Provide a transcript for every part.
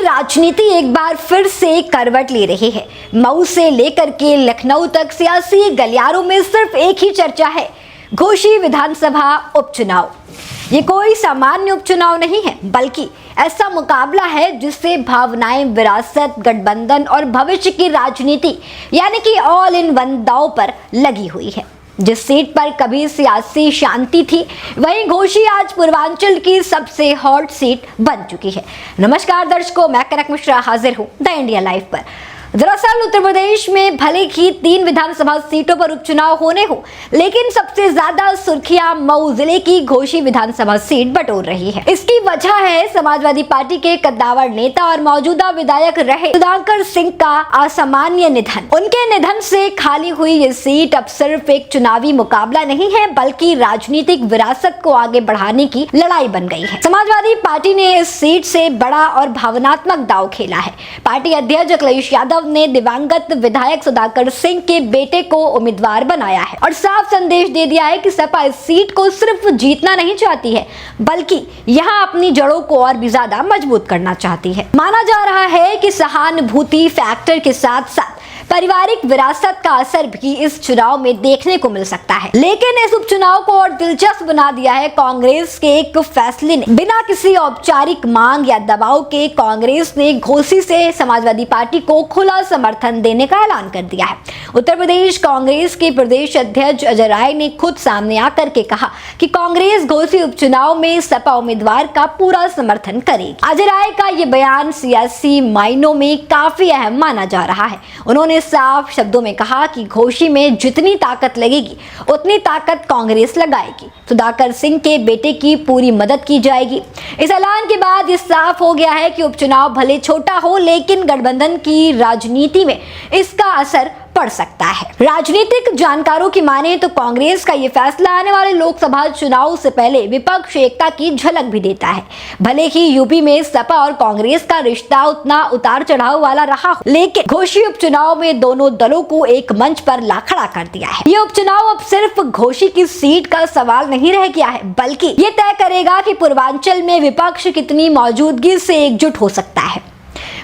राजनीति एक बार फिर से करवट ले रही है। मऊ से लेकर के लखनऊ तक सियासी गलियारों में सिर्फ एक ही चर्चा है, घोसी विधानसभा उपचुनाव। ये कोई सामान्य उपचुनाव नहीं है, बल्कि ऐसा मुकाबला है जिससे भावनाएं, विरासत, गठबंधन और भविष्य की राजनीति यानी कि ऑल इन वन दांव पर लगी हुई है। जिस सीट पर कभी सियासी शांति थी, वहीं घोसी आज पूर्वांचल की सबसे हॉट सीट बन चुकी है। नमस्कार दर्शकों, मैं कनक मिश्रा हाजिर हूं द इंडिया लाइव पर। दरअसल उत्तर प्रदेश में भले ही 3 विधानसभा सीटों पर उपचुनाव होने हो, लेकिन सबसे ज्यादा सुर्खियां मऊ जिले की घोसी विधानसभा सीट बटोर रही है। इसकी वजह है समाजवादी पार्टी के कद्दावर नेता और मौजूदा विधायक रहे सुधाकर सिंह का असामान्य निधन। उनके निधन से खाली हुई ये सीट अब सिर्फ एक चुनावी मुकाबला नहीं है, बल्कि राजनीतिक विरासत को आगे बढ़ाने की लड़ाई बन गई है। समाजवादी पार्टी ने इस सीट से बड़ा और भावनात्मक दांव खेला है। पार्टी अध्यक्ष अखिलेश यादव ने दिवंगत विधायक सुधाकर सिंह के बेटे को उम्मीदवार बनाया है और साफ संदेश दे दिया है कि सपा इस सीट को सिर्फ जीतना नहीं चाहती है, बल्कि यहां अपनी जड़ों को और भी ज्यादा मजबूत करना चाहती है। माना जा रहा है कि सहानुभूति फैक्टर के साथ साथ पारिवारिक विरासत का असर भी इस चुनाव में देखने को मिल सकता है। लेकिन इस उपचुनाव को और दिलचस्प बना दिया है कांग्रेस के एक फैसले ने। बिना किसी औपचारिक मांग या दबाव के कांग्रेस ने घोसी से समाजवादी पार्टी को खुला समर्थन देने का ऐलान कर दिया है। उत्तर प्रदेश कांग्रेस के प्रदेश अध्यक्ष अजय राय ने खुद सामने आकर के कहा कि कांग्रेस घोसी उपचुनाव में सपा उम्मीदवार का पूरा समर्थन करेगी। अजय राय का ये बयान सियासी मायनों में काफी अहम माना जा रहा है। उन्होंने साफ शब्दों में कहा कि घोसी में जितनी ताकत लगेगी उतनी ताकत कांग्रेस लगाएगी। सुधाकर सिंह के बेटे की पूरी मदद की जाएगी। इस ऐलान के बाद ये साफ हो गया है कि उपचुनाव भले छोटा हो, लेकिन गठबंधन की राजनीति में इसका असर पड़ सकता है। राजनीतिक जानकारों की माने तो कांग्रेस का ये फैसला आने वाले लोकसभा चुनाव से पहले विपक्ष एकता की झलक भी देता है। भले ही यूपी में सपा और कांग्रेस का रिश्ता उतना उतार चढ़ाव वाला रहा हो, लेकिन घोसी उपचुनाव में दोनों दलों को एक मंच पर ला खड़ा कर दिया है। ये उपचुनाव अब सिर्फ घोसी की सीट का सवाल नहीं रह गया है, बल्कि ये तय करेगा कि पूर्वांचल में विपक्ष कितनी मौजूदगी से एकजुट हो सकता है।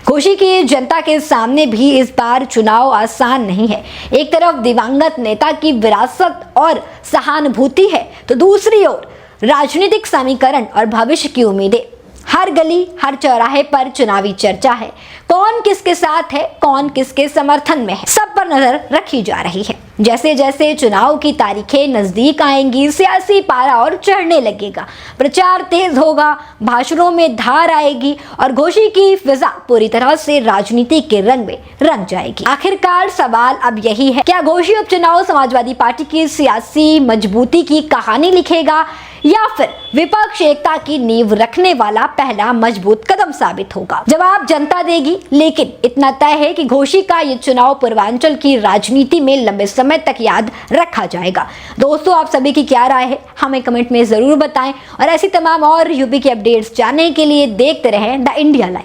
घोसी की जनता के सामने भी इस बार चुनाव आसान नहीं है। एक तरफ दिवंगत नेता की विरासत और सहानुभूति है, तो दूसरी ओर राजनीतिक समीकरण और भविष्य की उम्मीदें। हर गली, हर चौराहे पर चुनावी चर्चा है। कौन किसके साथ है, कौन किसके समर्थन में है, सब पर नजर रखी जा रही है। जैसे जैसे चुनाव की तारीखें नजदीक आएंगी, सियासी पारा और चढ़ने लगेगा, प्रचार तेज होगा, भाषणों में धार आएगी और घोसी की फिजा पूरी तरह से राजनीति के रंग में रंग जाएगी। आखिरकार सवाल अब यही है, क्या घोसी उपचुनाव समाजवादी पार्टी की सियासी मजबूती की कहानी लिखेगा या फिर विपक्ष एकता की नींव रखने वाला पहला मजबूत कदम साबित होगा? जवाब जनता देगी, लेकिन इतना तय है कि घोसी का ये चुनाव पूर्वांचल की राजनीति में लंबे समय तक याद रखा जाएगा। दोस्तों, आप सभी की क्या राय है, हमें कमेंट में जरूर बताएं और ऐसी तमाम और यूपी की अपडेट्स जानने के लिए देखते रहें द इंडिया लाइव।